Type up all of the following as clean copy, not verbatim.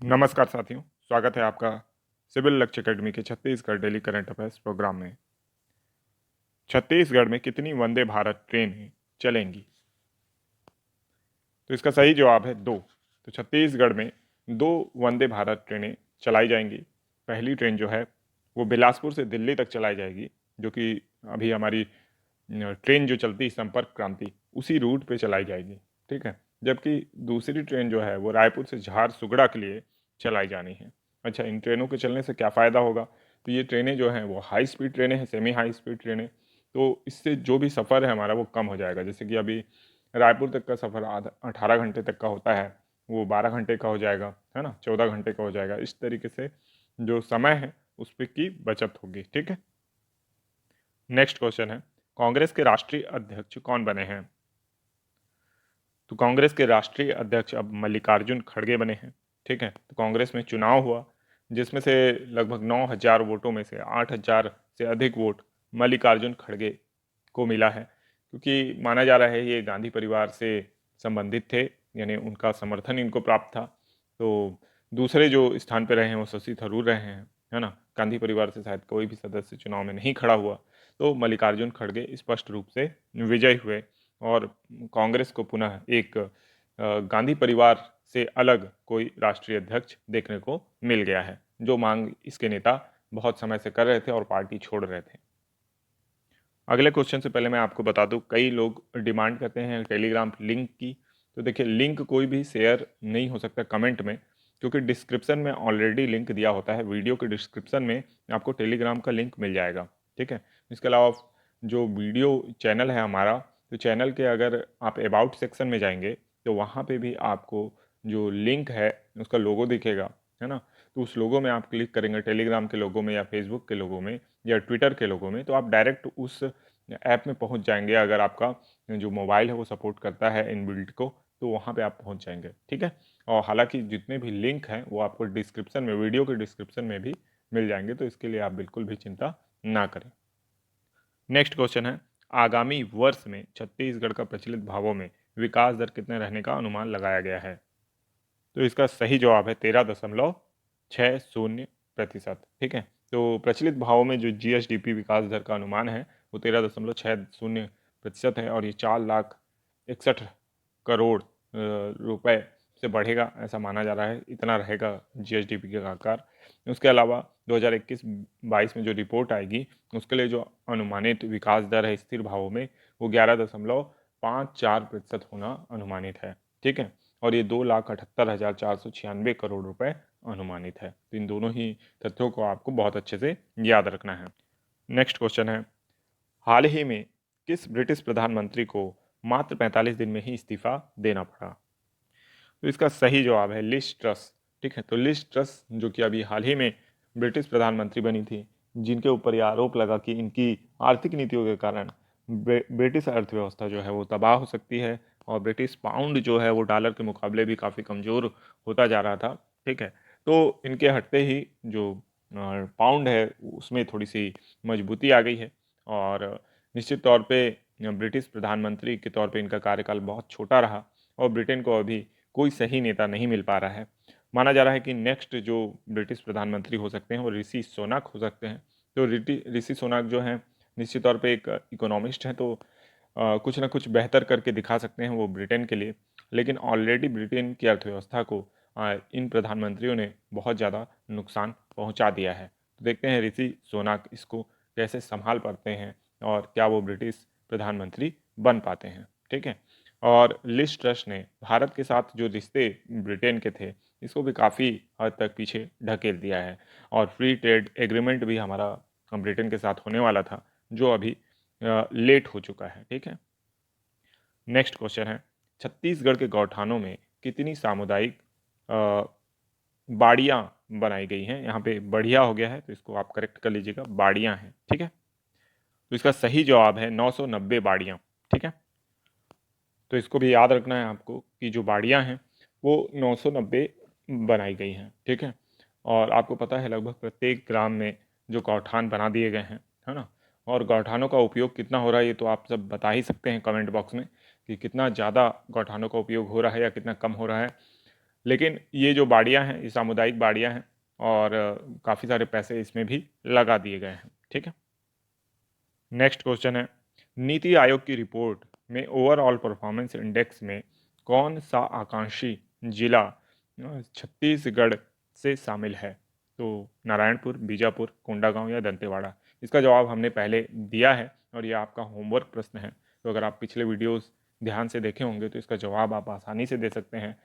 नमस्कार साथियों, स्वागत है आपका सिविल लक्ष्य अकेडमी के Chhattisgarh daily current affairs program में। छत्तीसगढ़ में कितनी वंदे भारत ट्रेनें चलेंगी? तो इसका सही जवाब है दो। तो छत्तीसगढ़ में दो वंदे भारत ट्रेनें चलाई जाएंगी। पहली ट्रेन जो है वो बिलासपुर से दिल्ली तक चलाई जाएगी, जो कि अभी हमारी ट्रेन जो चलती संपर्क क्रांति उसी रूट पे चलाई जाएगी। ठीक है। जबकि दूसरी ट्रेन जो है वो रायपुर से झारसुगड़ा के लिए चलाई जानी है। अच्छा, इन ट्रेनों के चलने से क्या फ़ायदा होगा? तो ये ट्रेनें जो हैं वो हाई स्पीड ट्रेनें हैं, सेमी हाई स्पीड ट्रेनें। तो इससे जो भी सफ़र है हमारा वो कम हो जाएगा। जैसे कि अभी रायपुर तक का सफ़र आधा 18 घंटे तक का होता है, वो 12 घंटे का हो जाएगा, है ना, 14 घंटे का हो जाएगा। इस तरीके से जो समय है उस पर की बचत होगी। ठीक है। नेक्स्ट क्वेश्चन है, कांग्रेस के राष्ट्रीय अध्यक्ष कौन बने हैं? तो कांग्रेस के राष्ट्रीय अध्यक्ष अब मल्लिकार्जुन खड़गे बने हैं। ठीक है। तो कांग्रेस में चुनाव हुआ, जिसमें से लगभग 9,000 वोटों में से 8,000 से अधिक वोट मल्लिकार्जुन खड़गे को मिला है, क्योंकि माना जा रहा है ये गांधी परिवार से संबंधित थे, यानी उनका समर्थन इनको प्राप्त था। तो दूसरे जो स्थान पर रहे हैं वो शशि थरूर रहे हैं, है ना। गांधी परिवार से शायद कोई भी सदस्य चुनाव में नहीं खड़ा हुआ। तो मल्लिकार्जुन खड़गे स्पष्ट रूप से विजयी हुए और कांग्रेस को पुनः एक गांधी परिवार से अलग कोई राष्ट्रीय अध्यक्ष देखने को मिल गया है, जो मांग इसके नेता बहुत समय से कर रहे थे और पार्टी छोड़ रहे थे। अगले क्वेश्चन से पहले मैं आपको बता दूं, कई लोग डिमांड करते हैं टेलीग्राम लिंक की। तो देखिए, लिंक कोई भी शेयर नहीं हो सकता कमेंट में, क्योंकि डिस्क्रिप्शन में ऑलरेडी लिंक दिया होता है। वीडियो के डिस्क्रिप्शन में आपको टेलीग्राम का लिंक मिल जाएगा। ठीक है। इसके अलावा जो वीडियो चैनल है हमारा, तो चैनल के अगर आप अबाउट सेक्शन में जाएंगे तो वहाँ पे भी आपको जो लिंक है उसका लोगो दिखेगा, है ना। तो उस लोगो में आप क्लिक करेंगे, टेलीग्राम के लोगो में या फेसबुक के लोगो में या ट्विटर के लोगों में, तो आप डायरेक्ट उस ऐप में पहुंच जाएंगे। अगर आपका जो मोबाइल है वो सपोर्ट करता है इनबिल्ट को, तो वहां पे आप पहुंच जाएंगे। ठीक है। और हालांकि जितने भी लिंक हैं वो आपको डिस्क्रिप्शन में, वीडियो के डिस्क्रिप्शन में भी मिल जाएंगे, तो इसके लिए आप बिल्कुल भी चिंता ना करें। नेक्स्ट क्वेश्चन है, आगामी वर्ष में छत्तीसगढ़ का प्रचलित भावों में विकास दर कितने रहने का अनुमान लगाया गया है? तो इसका सही जवाब है 13.60%। ठीक है। तो प्रचलित भावों में जो जीएसडीपी विकास दर का अनुमान है वो 13.60% है, और ये 4,61,00,000 रुपए से बढ़ेगा ऐसा माना जा रहा है। इतना रहेगा जीएसडीपी का आकार। उसके अलावा 2021-22 में जो रिपोर्ट आएगी उसके लिए जो अनुमानित विकास दर है स्थिर भावों में वो 11.54% होना अनुमानित है। ठीक है। और ये 2,78,496 करोड़ रुपए अनुमानित है। तो इन दोनों ही तथ्यों को आपको बहुत अच्छे से याद रखना है। नेक्स्ट क्वेश्चन है, हाल ही में किस ब्रिटिश प्रधानमंत्री को मात्र 45 दिन में ही इस्तीफा देना पड़ा? तो इसका सही जवाब है लिज ट्रस। ठीक है। तो लिज ट्रस जो कि अभी हाल ही में ब्रिटिश प्रधानमंत्री बनी थी, जिनके ऊपर यह आरोप लगा कि इनकी आर्थिक नीतियों के कारण ब्रिटिश अर्थव्यवस्था जो है वो तबाह हो सकती है, और ब्रिटिश पाउंड जो है वो डॉलर के मुकाबले भी काफ़ी कमज़ोर होता जा रहा था। ठीक है। तो इनके हटते ही जो पाउंड है उसमें थोड़ी सी मजबूती आ गई है, और निश्चित तौर पे ब्रिटिश प्रधानमंत्री के तौर पे इनका कार्यकाल बहुत छोटा रहा, और ब्रिटेन को अभी कोई सही नेता नहीं मिल पा रहा है। माना जा रहा है कि नेक्स्ट जो ब्रिटिश प्रधानमंत्री हो सकते हैं वो ऋषि सोनाक हो सकते हैं। तो ऋषि सोनाक जो हैं निश्चित तौर पे एक इकोनॉमिस्ट हैं, तो कुछ ना कुछ बेहतर करके दिखा सकते हैं वो ब्रिटेन के लिए। लेकिन ऑलरेडी ब्रिटेन की अर्थव्यवस्था को इन प्रधानमंत्रियों ने बहुत ज़्यादा नुकसान पहुंचा दिया है। तो देखते हैं ऋषि सोनाक इसको कैसे संभाल पाते हैं और क्या वो ब्रिटिश प्रधानमंत्री बन पाते हैं। ठीक है। और लिज ट्रस ने भारत के साथ जो रिश्ते ब्रिटेन के थे इसको भी काफ़ी हद तक पीछे ढकेल दिया है, और फ्री ट्रेड एग्रीमेंट भी हमारा ब्रिटेन के साथ होने वाला था, जो अभी लेट हो चुका है। ठीक है। नेक्स्ट क्वेश्चन है, छत्तीसगढ़ के गौठानों में कितनी सामुदायिक बाड़ियाँ बनाई गई हैं? यहाँ पे बढ़िया हो गया है तो इसको आप करेक्ट कर लीजिएगा, बाड़ियाँ हैं। ठीक है। तो इसका सही जवाब है 990 बाड़ियाँ। ठीक है। तो इसको भी याद रखना है आपको कि जो बाड़ियाँ हैं वो 990 बनाई गई हैं। ठीक है। और आपको पता है लगभग प्रत्येक ग्राम में जो गौठान बना दिए गए हैं, है ना। और गौठानों का उपयोग कितना हो रहा है ये तो आप सब बता ही सकते हैं कमेंट बॉक्स में, कि कितना ज़्यादा गौठानों का उपयोग हो रहा है या कितना कम हो रहा है। लेकिन ये जो बाड़ियाँ हैं, ये सामुदायिक बाड़ियाँ हैं और काफ़ी सारे पैसे इसमें भी लगा दिए गए हैं। ठीक है। नेक्स्ट क्वेश्चन है, नीति आयोग की रिपोर्ट में ओवरऑल परफॉर्मेंस इंडेक्स में कौन सा आकांक्षी जिला छत्तीसगढ़ से शामिल है? तो नारायणपुर, बीजापुर, कोंडागांव या दंतेवाड़ा? इसका जवाब हमने पहले दिया है और ये आपका होमवर्क प्रश्न है। तो अगर आप पिछले वीडियोस ध्यान से देखे होंगे तो इसका जवाब आप आसानी से दे सकते हैं।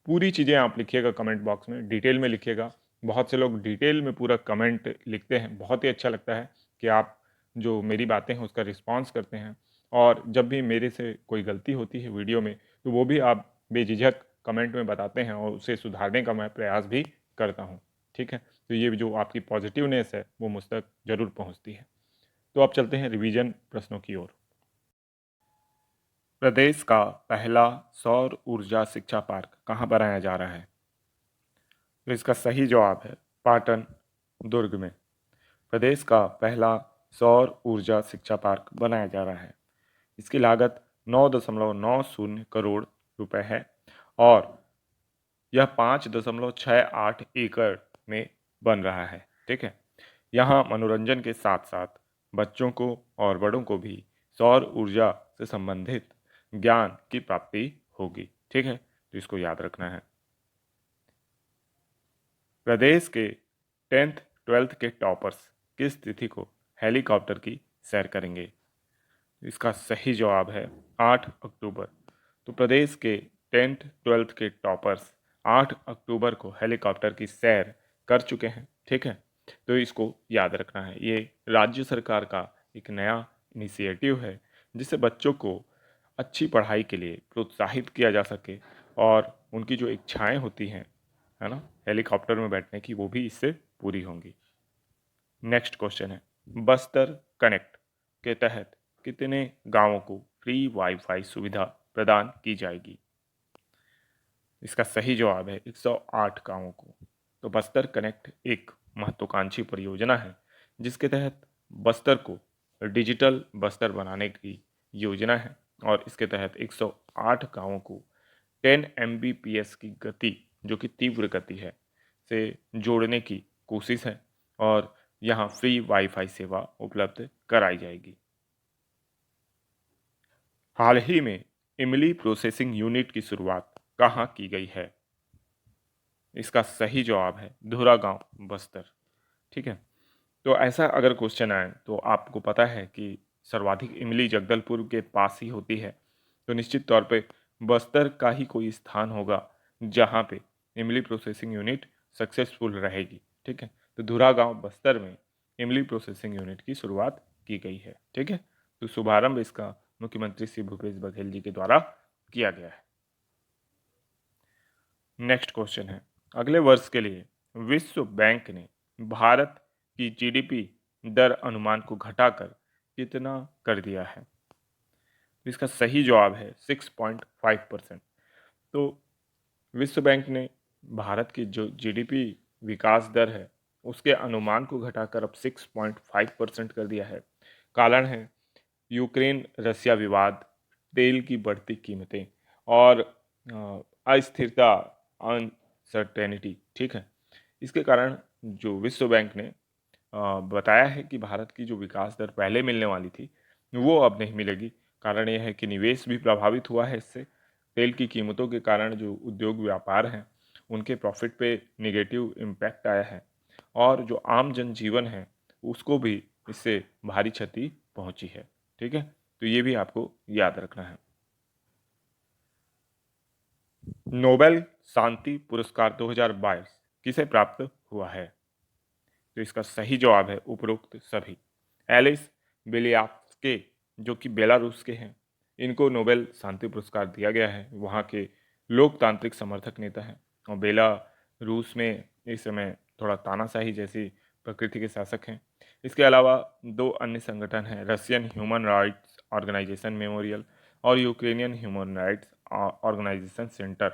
पूरी चीज़ें आप लिखिएगा कमेंट बॉक्स में, डिटेल में लिखिएगा। बहुत से लोग डिटेल में पूरा कमेंट लिखते हैं, बहुत ही अच्छा लगता है कि आप जो मेरी बातें हैं उसका रिस्पॉन्स करते हैं। और जब भी मेरे से कोई गलती होती है वीडियो में तो वो भी आप बेझिझक कमेंट में बताते हैं और उसे सुधारने का मैं प्रयास भी करता हूँ। ठीक है, तो ये जो आपकी पॉजिटिवनेस है वो मुझ तक ज़रूर पहुँचती है। तो अब चलते हैं रिवीजन प्रश्नों की ओर। प्रदेश का पहला सौर ऊर्जा शिक्षा पार्क कहाँ बनाया जा रहा है? तो इसका सही जवाब है पाटन, दुर्ग में। प्रदेश का पहला सौर ऊर्जा शिक्षा पार्क बनाया जा रहा है। इसकी लागत 9.90 करोड़ रुपए है और यह 5.68 एकड़ में बन रहा है। ठीक है, यहाँ मनोरंजन के साथ साथ बच्चों को और बड़ों को भी सौर ऊर्जा से संबंधित ज्ञान की प्राप्ति होगी। ठीक है, तो इसको याद रखना है। प्रदेश के 10th 12th के टॉपर्स किस तिथि को हेलीकॉप्टर की सैर करेंगे? इसका सही जवाब है 8 अक्टूबर। तो प्रदेश के 10th 12th के टॉपर्स 8 अक्टूबर को हेलीकॉप्टर की सैर कर चुके हैं। ठीक है, तो इसको याद रखना है। ये राज्य सरकार का एक नया इनिशिएटिव है जिससे बच्चों को अच्छी पढ़ाई के लिए प्रोत्साहित किया जा सके और उनकी जो इच्छाएं होती हैं, है ना, हेलीकॉप्टर में बैठने की, वो भी इससे पूरी होंगी। नेक्स्ट क्वेश्चन है, बस्तर कनेक्ट के तहत कितने गांवों को फ्री वाईफाई सुविधा प्रदान की जाएगी? इसका सही जवाब है 108 गांवों को। तो बस्तर कनेक्ट एक महत्वाकांक्षी परियोजना है जिसके तहत बस्तर को डिजिटल बस्तर बनाने की योजना है और इसके तहत 108 गांवों को 10 Mbps की गति, जो कि तीव्र गति है, से जोड़ने की कोशिश है और यहाँ फ्री वाईफाई सेवा उपलब्ध कराई जाएगी। हाल ही में इमली प्रोसेसिंग यूनिट की शुरुआत कहाँ की गई है? इसका सही जवाब है धुरागांव, बस्तर। ठीक है, तो ऐसा अगर क्वेश्चन आए तो आपको पता है कि सर्वाधिक इमली जगदलपुर के पास ही होती है, तो निश्चित तौर पे बस्तर का ही कोई स्थान होगा जहाँ पे इमली प्रोसेसिंग यूनिट सक्सेसफुल रहेगी। ठीक है, तो धुरागांव, बस्तर में इमली प्रोसेसिंग यूनिट की शुरुआत की गई है। ठीक है, तो शुभारंभ इसका मुख्यमंत्री श्री भूपेश बघेल जी के द्वारा किया गया है। नेक्स्ट क्वेश्चन है, अगले वर्ष के लिए विश्व बैंक ने भारत की जीडीपी दर अनुमान को घटाकर कितना कर दिया है? इसका सही जवाब है 6.5%। तो विश्व बैंक ने भारत की जो जीडीपी विकास दर है उसके अनुमान को घटाकर अब 6.5% कर दिया है। कारण है यूक्रेन रसिया विवाद, तेल की बढ़ती कीमतें और अस्थिरता, अनसर्टेनिटी। ठीक है, इसके कारण जो विश्व बैंक ने बताया है कि भारत की जो विकास दर पहले मिलने वाली थी वो अब नहीं मिलेगी। कारण यह है कि निवेश भी प्रभावित हुआ है इससे। तेल की कीमतों के कारण जो उद्योग व्यापार हैं उनके प्रॉफिट पे निगेटिव इम्पैक्ट आया है और जो आम जनजीवन है उसको भी इससे भारी क्षति पहुंची है। ठीक है, तो ये भी आपको याद रखना है। नोबेल शांति पुरस्कार 2022 किसे प्राप्त हुआ है? तो इसका सही जवाब है उपरोक्त सभी। एलिस बेलियास्के, जो कि बेलारूस के हैं, इनको नोबेल शांति पुरस्कार दिया गया है। वहाँ के लोकतांत्रिक समर्थक नेता हैं और बेलारूस में इस समय थोड़ा तानाशाही जैसी प्रकृति के शासक हैं। इसके अलावा दो अन्य संगठन हैं, Russian human rights organisation Memorial और Ukrainian human rights organisation centre.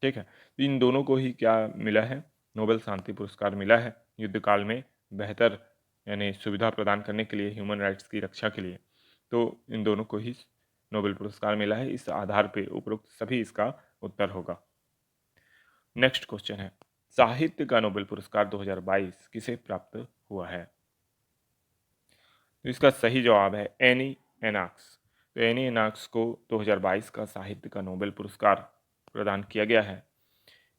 ठीक है, तो इन दोनों को ही क्या मिला है? नोबेल शांति पुरस्कार मिला है युद्ध काल में बेहतर यानी सुविधा प्रदान करने के लिए, ह्यूमन राइट्स की रक्षा के लिए। तो इन दोनों को ही नोबेल पुरस्कार मिला है। इस आधार पे उपरोक्त सभी इसका उत्तर होगा। नेक्स्ट क्वेश्चन है, साहित्य का नोबेल पुरस्कार 2022 किसे प्राप्त हुआ है? तो इसका सही जवाब है एनी एनाक्स। तो एनी एनाक्स को 2022 का साहित्य का नोबेल पुरस्कार प्रदान किया गया है।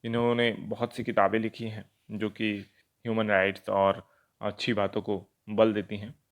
इन्होंने बहुत सी किताबें लिखी हैं जो कि ह्यूमन राइट्स और अच्छी बातों को बल देती हैं।